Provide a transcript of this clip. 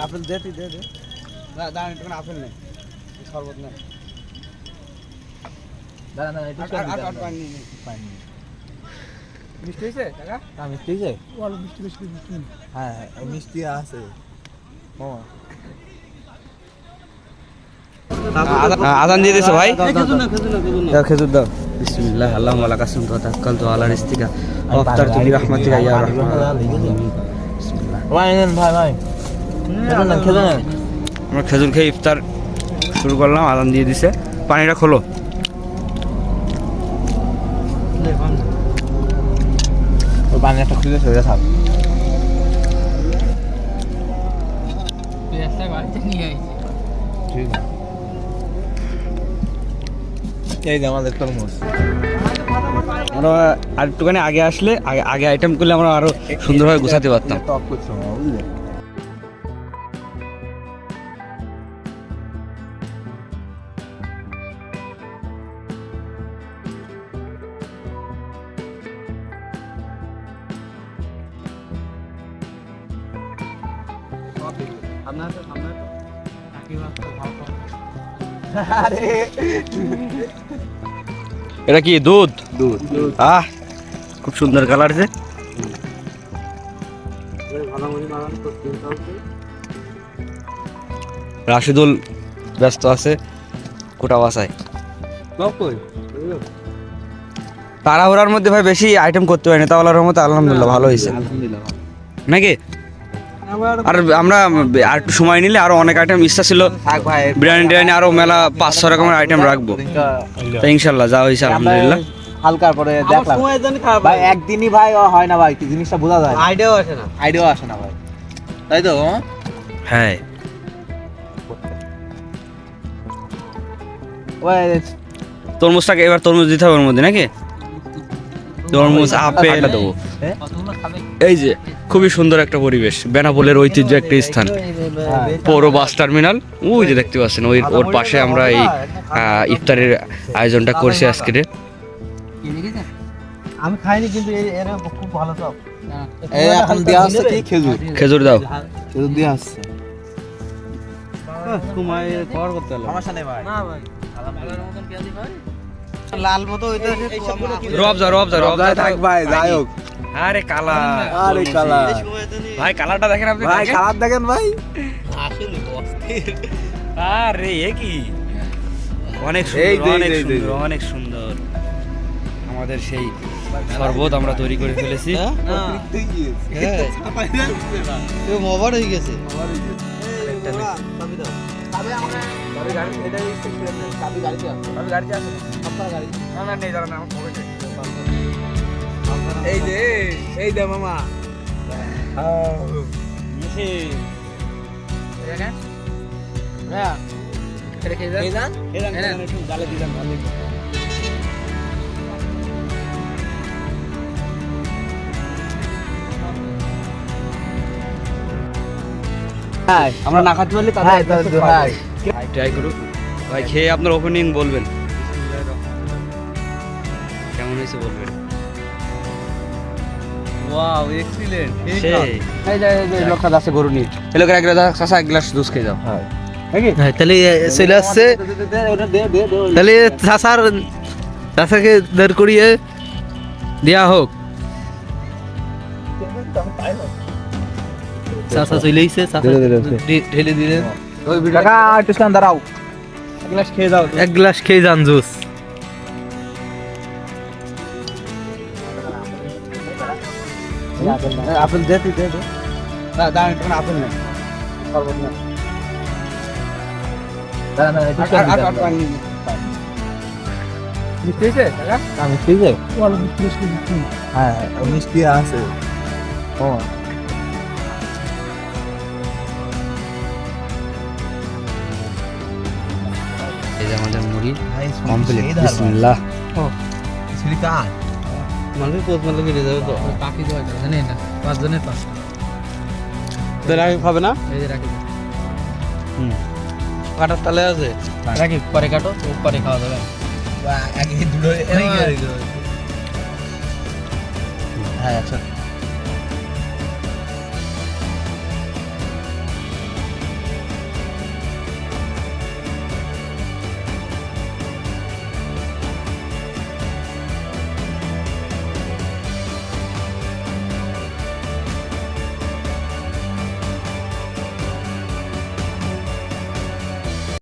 Apple দে তুই দে দাঁড়ান একটু আপেল নেই শরবত নেই দাঁড়ান পানি মিষ্টি হয়েছে কাকা? হ্যাঁ মিষ্টি হয়েছে হ্যাঁ মিষ্টি আছে আজান দিয়ে দিয়েছে ভাই খেজুর দাও বিসমিল্লাহ আল্লাহুম্মা লাকা আসলামতু ওয়া তাওয়াক্কালতু আলা রিজকিকা ওয়া আফতারতু বিরাহমাতিকা ইয়া রাহমান বিসমিল্লাহ ভাই খেজুর নেন আমরা খেজুর খেয়ে ইফতার শুরু করলাম আজান দিয়ে দিছে পানিটা খোলো ওই পানি একটা খুলে সরে থাক ঠিক আছে এই যে আমাদের তরমুজ আমরা আর একটুখানি আগে আসলে আগে আইটেম করলে আমরা আরো সুন্দরভাবে গুছাতে পারতাম এটা কি দুধ দুধ আহ খুব সুন্দর কালার আছে রাশিদুল ব্যস্ত আছে কোটা বাসায় তাড়াহুড়ার মধ্যে ভাই বেশি আইটেম করতে হয়নি তাহলে রহমতে আলহামদুলিল্লাহ ভালো হয়েছে নাকি আর আমরা আর একটু সময় নিলে আরো অনেক আইটেম ইচ্ছা ছিল বিরিয়ানি টিরিয়ানি আরো মেলা 500 রকমের আইটেম রাখবো তো ইনশাল্লাহ যা হয়েছে আলহামদুলিল্লাহ হালকার পরে দেখলাম ভাই একদিনই ভাই হয় না ভাই কি জিনিসটা বোঝা যায় আইডিয়াও আসে না ভাই তাই তো হ্যাঁ তরমুজটাকে এবার তরমুজ দিতে হবে ওর মধ্যে নাকি তরমুজ আপেল দেবো এই যে খুবই সুন্দর একটা পরিবেশ বেনাপোলের ঐতিহ্য একটা স্থান পৌর বাস টার্মিনাল ওই যে দেখতে পাচ্ছেন ওর পাশে আমরা এই ইফতারের আয়োজনটা করছি আজকে আমি খাইনি কিন্তু এরা খুব ভালো সব এখন দেয়া আছে কি খেজুর দাও খেজুর দেয়া আছে তোমায় কভার করতে হলো সমস্যা নেই ভাই না ভাই আলহামদুলিল্লাহ মতন পেঁয়াজি ভাই লাল মতো হইতে রবজা থাক ভাই যাই হোক আরে কালা ভাই কালারটা দেখেন আপনি ভাই কালার দেখেন ভাই আসলে অস্থির আরে এ কি অনেক সুন্দর অনেক সুন্দর আমাদের সেই শরবত আমরা তৈরি করে ফেলেছি মোবার হয়ে গেছে এই দে মামা আমরা না খাতে পারলে ট্রাই করুন ভাই খেয়ে আপনার ওপেনিং বলবেন কেমন হয়েছে বলবেন ওয়াও এক্সিলেন্ট এই যে লোকটা আছে গরু নিয়ে এই লোকের এক গ্লাস দুধ খেয়ে যাও হ্যাঁ তাহলে চলে আসছে তাহলে চাষাকে দাঁড় করিয়ে দেওয়া হোক চাষা চলে এসে ঢেলে দিলে কাকা একটু দাঁড়াও এক গ্লাস খেয়ে যান জুস আপেল দে তুই দে দাঁড়ান একটু আপেল নেই শরবত নেই দাঁড়ান মিষ্টি হয়েছে কাকা মিষ্টি হয়েছে হ্যাঁ মিষ্টি আছে ও এই যে আমাদের মুড়ি কমপ্লিট বিসমিল্লাহ ও সিলিকা মানে কোত মানে গিয়ে যাবে তো পাখি দাও জানেন না 5 জনের 5 রাখি খাবে না এই যে রাখি কাটার তালে আছে রাখি পরে কাটো পরে খাওয়া যাবে আগে দুটো হ্যাঁ আচ্ছা